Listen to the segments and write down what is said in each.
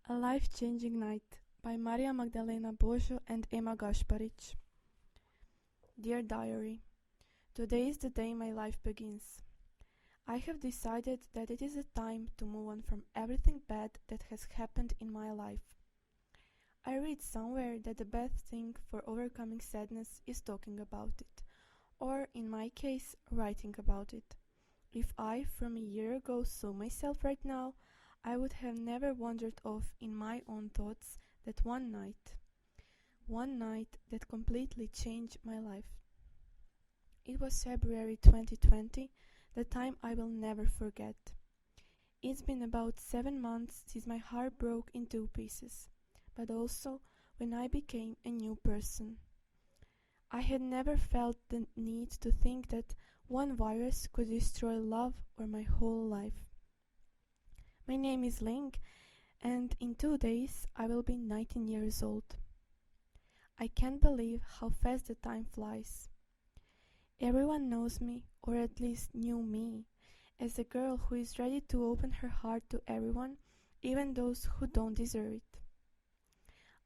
A Life-Changing Night by Magdalena, Božo and Gašparić. Dear Diary, today is the day my life begins. I have decided that it is a time to move on from everything bad that has happened in my life. I read somewhere that the best thing for overcoming sadness is talking about it, or in my case, writing about it. If I, from a year ago, saw myself right now, I would have never wandered off in my own thoughts that one night that completely changed my life. It was February 2020, the time I will never forget. It's been about 7 months since my heart broke in 2 pieces, but also when I became a new person. I had never felt the need to think that one virus could destroy love or my whole life. My name is Ling, and in 2 days I will be 19 years old. I can't believe how fast the time flies. Everyone knows me, or at least knew me, as a girl who is ready to open her heart to everyone, even those who don't deserve it.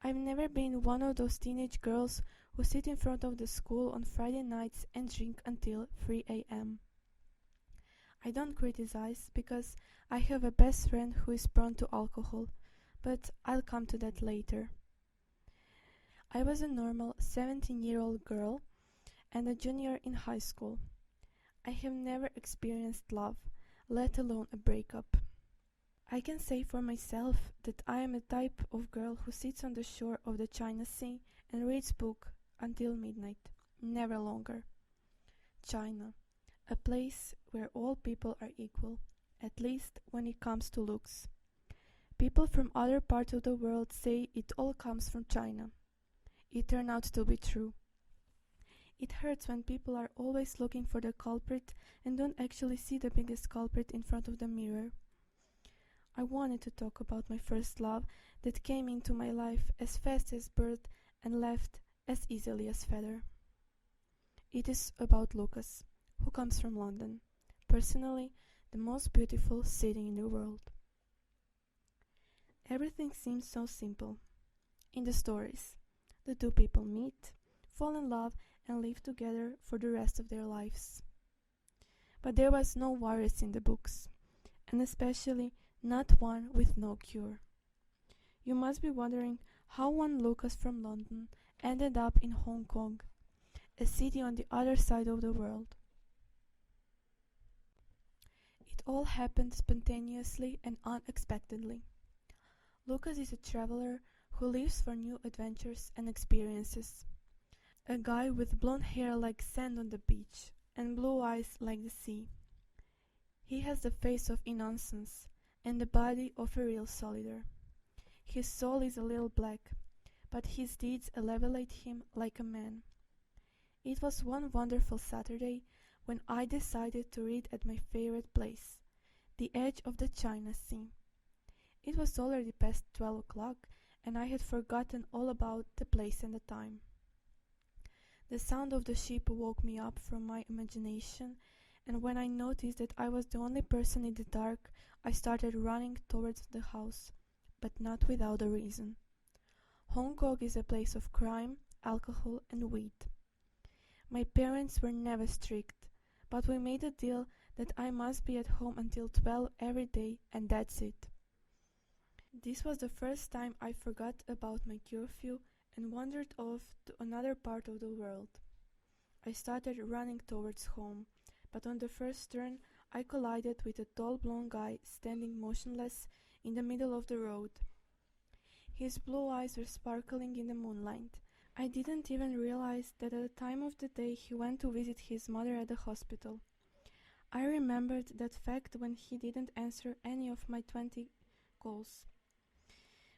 I've never been one of those teenage girls who sit in front of the school on Friday nights and drink until 3 a.m. I don't criticize because I have a best friend who is prone to alcohol, but I'll come to that later. I was a normal 17-year-old girl and a junior in high school. I have never experienced love, let alone a breakup. I can say for myself that I am a type of girl who sits on the shore of the China Sea and reads book until midnight, never longer. China, a place where all people are equal, at least when it comes to looks. People from other parts of the world say it all comes from China. It turned out to be true. It hurts when people are always looking for the culprit and don't actually see the biggest culprit in front of the mirror. I wanted to talk about my first love that came into my life as fast as bird and left as easily as feather. It is about Lucas, who comes from London, personally the most beautiful city in the world. Everything seems so simple. In the stories, the 2 people meet, fall in love and live together for the rest of their lives. But there was no virus in the books, and especially not one with no cure. You must be wondering how one Lucas from London ended up in Hong Kong, a city on the other side of the world. It all happened spontaneously and unexpectedly. Lucas is a traveler who lives for new adventures and experiences. A guy with blonde hair like sand on the beach and blue eyes like the sea. He has the face of innocence and the body of a real soldier. His soul is a little black, but his deeds elevate him like a man. It was one wonderful Saturday when I decided to read at my favorite place, the edge of the China Sea. It was already past 12 o'clock, and I had forgotten all about the place and the time. The sound of the ship woke me up from my imagination, and when I noticed that I was the only person in the dark, I started running towards the house, but not without a reason. Hong Kong is a place of crime, alcohol, and weed. My parents were never strict, but we made a deal that I must be at home until 12 every day, and that's it. This was the first time I forgot about my curfew and wandered off to another part of the world. I started running towards home, but on the first turn I collided with a tall blonde guy standing motionless in the middle of the road. His blue eyes were sparkling in the moonlight. I didn't even realize that at the time of the day he went to visit his mother at the hospital. I remembered that fact when he didn't answer any of my 20 calls.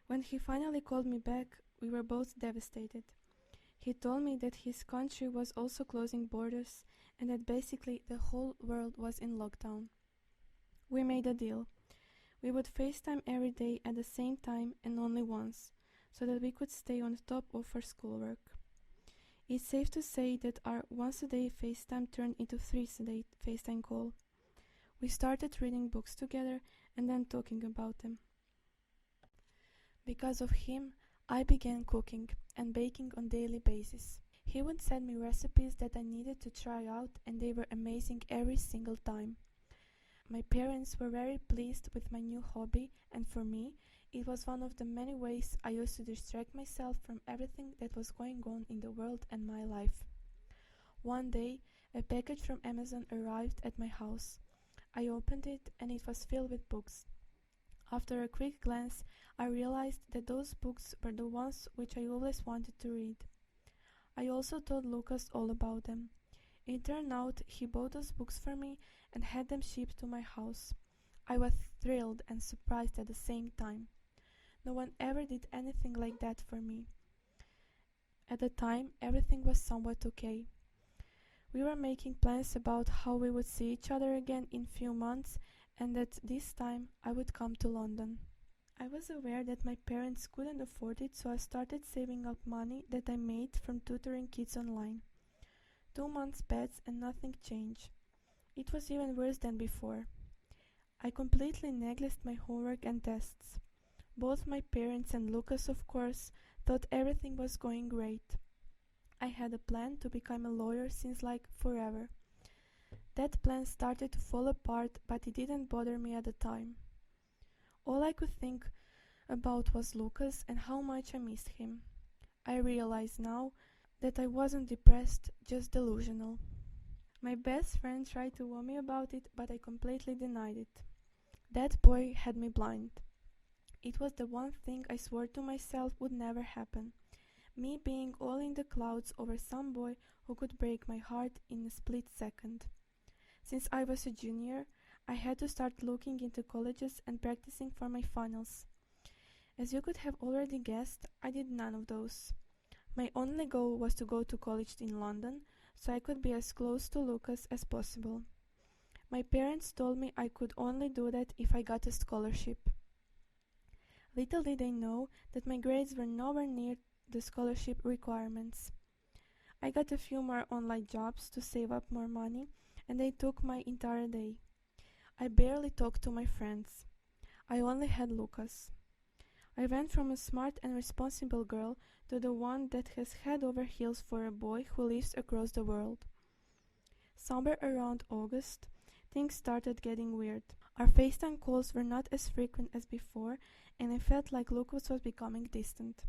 When he finally called me back, we were both devastated. He told me that his country was also closing borders and that basically the whole world was in lockdown. We made a deal. We would FaceTime every day at the same time and only once, so that we could stay on top of our schoolwork. It's safe to say that our once-a-day FaceTime turned into 3-a-day FaceTime call. We started reading books together and then talking about them. Because of him, I began cooking and baking on daily basis. He would send me recipes that I needed to try out, and they were amazing every single time. My parents were very pleased with my new hobby, and for me, it was one of the many ways I used to distract myself from everything that was going on in the world and my life. One day, a package from Amazon arrived at my house. I opened it, and it was filled with books. After a quick glance, I realized that those books were the ones which I always wanted to read. I also told Lucas all about them. It turned out he bought those books for me and had them shipped to my house. I was thrilled and surprised at the same time. No one ever did anything like that for me. At the time, everything was somewhat okay. We were making plans about how we would see each other again in few months, and that this time I would come to London. I was aware that my parents couldn't afford it, so I started saving up money that I made from tutoring kids online. 2 months passed and nothing changed. It was even worse than before. I completely neglected my homework and tests. Both my parents and Lucas, of course, thought everything was going great. I had a plan to become a lawyer since forever. That plan started to fall apart, but it didn't bother me at the time. All I could think about was Lucas and how much I missed him. I realize now that I wasn't depressed, just delusional. My best friend tried to warn me about it, but I completely denied it. That boy had me blind. It was the one thing I swore to myself would never happen. Me being all in the clouds over some boy who could break my heart in a split second. Since I was a junior, I had to start looking into colleges and practicing for my finals. As you could have already guessed, I did none of those. My only goal was to go to college in London, so I could be as close to Lucas as possible. My parents told me I could only do that if I got a scholarship. Little did they know that my grades were nowhere near the scholarship requirements. I got a few more online jobs to save up more money, and they took my entire day. I barely talked to my friends. I only had Lucas. I went from a smart and responsible girl to the one that has head over heels for a boy who lives across the world. Somewhere around August, things started getting weird. Our FaceTime calls were not as frequent as before, and I felt like Lucas was becoming distant.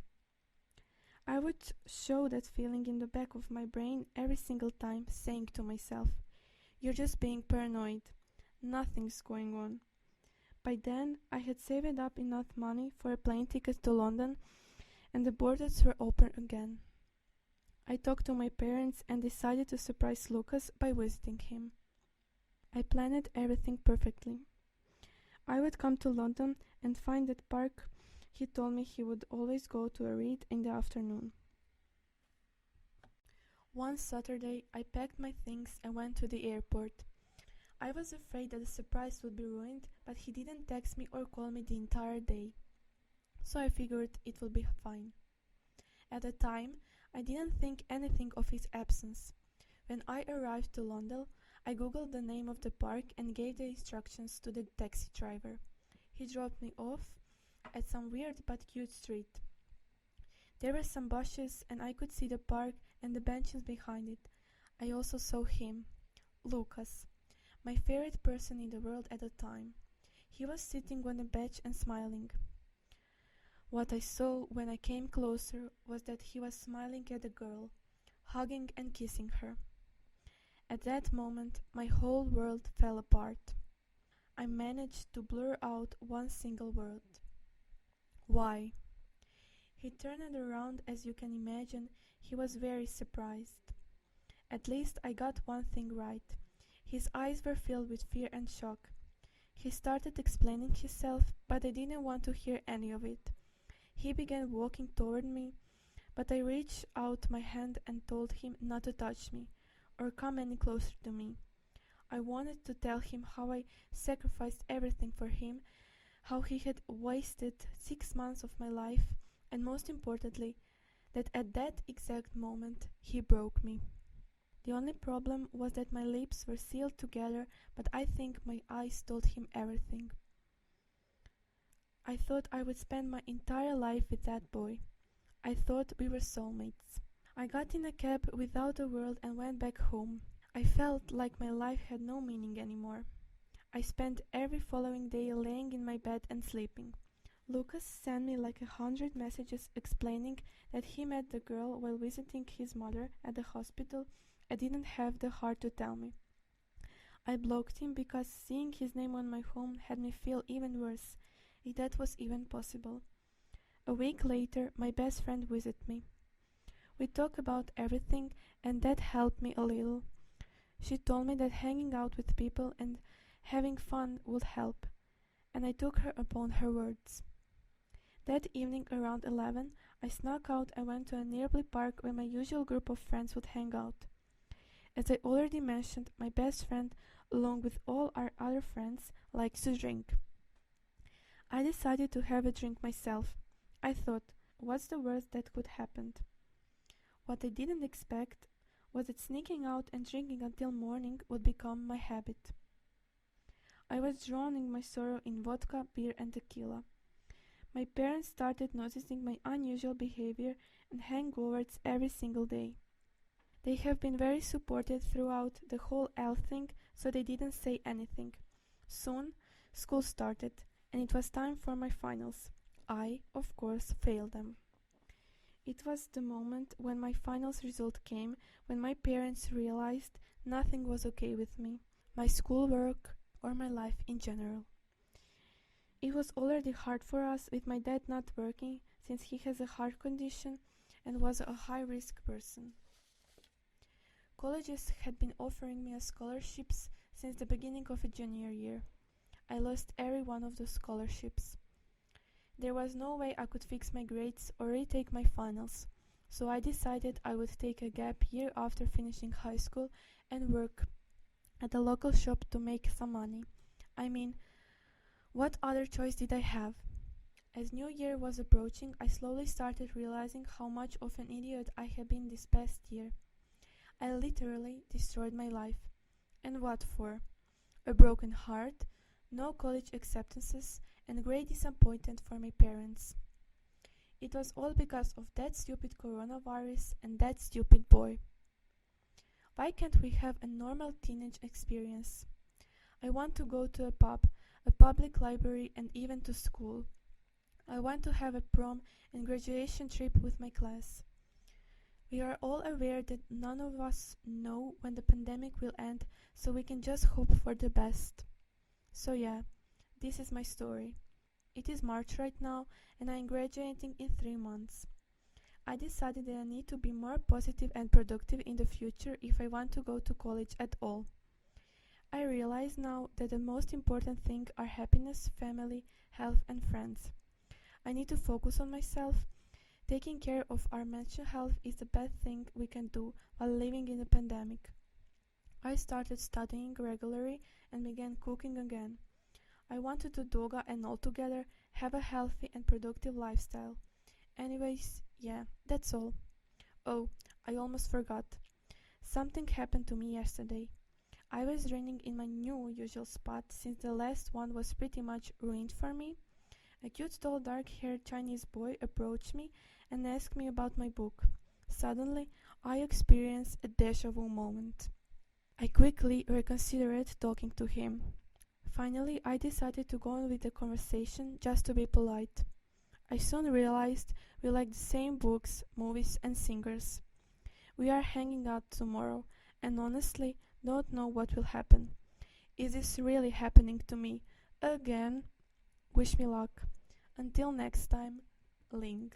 I would show that feeling in the back of my brain every single time, saying to myself, "You're just being paranoid. Nothing's going on." By then, I had saved up enough money for a plane ticket to London, and the borders were open again. I talked to my parents and decided to surprise Lucas by visiting him. I planned everything perfectly. I would come to London and find that park he told me he would always go to a read in the afternoon. One Saturday, I packed my things and went to the airport. I was afraid that the surprise would be ruined, but he didn't text me or call me the entire day, so I figured it would be fine. At the time, I didn't think anything of his absence. When I arrived to London, I googled the name of the park and gave the instructions to the taxi driver. He dropped me off at some weird but cute street. There were some bushes and I could see the park and the benches behind it. I also saw him, Lucas, my favorite person in the world at the time. He was sitting on a bench and smiling. What I saw when I came closer was that he was smiling at the girl, hugging and kissing her. At that moment, my whole world fell apart. I managed to blur out one single word. Why? He turned around. As you can imagine, he was very surprised. At least I got one thing right. His eyes were filled with fear and shock. He started explaining himself, but I didn't want to hear any of it. He began walking toward me, but I reached out my hand and told him not to touch me or come any closer to me. I wanted to tell him how I sacrificed everything for him, how he had wasted 6 months of my life, and most importantly, that at that exact moment he broke me. The only problem was that my lips were sealed together, but I think my eyes told him everything. I thought I would spend my entire life with that boy. I thought we were soulmates. I got in a cab without a word and went back home. I felt like my life had no meaning anymore. I spent every following day laying in my bed and sleeping. Lucas sent me like 100 messages explaining that he met the girl while visiting his mother at the hospital and didn't have the heart to tell me. I blocked him because seeing his name on my phone had me feel even worse, if that was even possible. A week later, my best friend visited me. We talked about everything, and that helped me a little. She told me that hanging out with people and having fun would help, and I took her upon her words. That evening around 11, I snuck out and went to a nearby park where my usual group of friends would hang out. As I already mentioned, my best friend, along with all our other friends, likes to drink. I decided to have a drink myself. I thought, what's the worst that could happen? What I didn't expect was that sneaking out and drinking until morning would become my habit. I was drowning my sorrow in vodka, beer, and tequila. My parents started noticing my unusual behavior and hangovers every single day. They have been very supportive throughout the whole L thing, so they didn't say anything. Soon, school started, and it was time for my finals. I, of course, failed them. It was the moment when my finals result came, when my parents realized nothing was okay with me, my schoolwork, or my life in general. It was already hard for us with my dad not working since he has a heart condition and was a high-risk person. Colleges had been offering me scholarships since the beginning of a junior year. I lost every one of those scholarships. There was no way I could fix my grades or retake my finals, so I decided I would take a gap year after finishing high school and work at a local shop to make some money. I mean, what other choice did I have? As New Year was approaching, I slowly started realizing how much of an idiot I had been this past year. I literally destroyed my life. And what for? A broken heart, no college acceptances, and great disappointment for my parents. It was all because of that stupid coronavirus and that stupid boy. Why can't we have a normal teenage experience? I want to go to a pub, a public library, and even to school. I want to have a prom and graduation trip with my class. We are all aware that none of us know when the pandemic will end, so we can just hope for the best. So yeah, this is my story. It is March right now, and I am graduating in 3 months. I decided that I need to be more positive and productive in the future if I want to go to college at all. I realize now that the most important thing are happiness, family, health, and friends. I need to focus on myself. Taking care of our mental health is the best thing we can do while living in a pandemic. I started studying regularly and began cooking again. I want to do yoga and altogether have a healthy and productive lifestyle. Anyways, yeah, that's all. Oh, I almost forgot. Something happened to me yesterday. I was running in my new usual spot since the last one was pretty much ruined for me. A cute tall dark-haired Chinese boy approached me and asked me about my book. Suddenly, I experienced a déjà vu moment. I quickly reconsidered talking to him. Finally, I decided to go on with the conversation just to be polite. I soon realized we like the same books, movies, and singers. We are hanging out tomorrow, and honestly, don't know what will happen. Is this really happening to me? Again? Wish me luck. Until next time, Ling.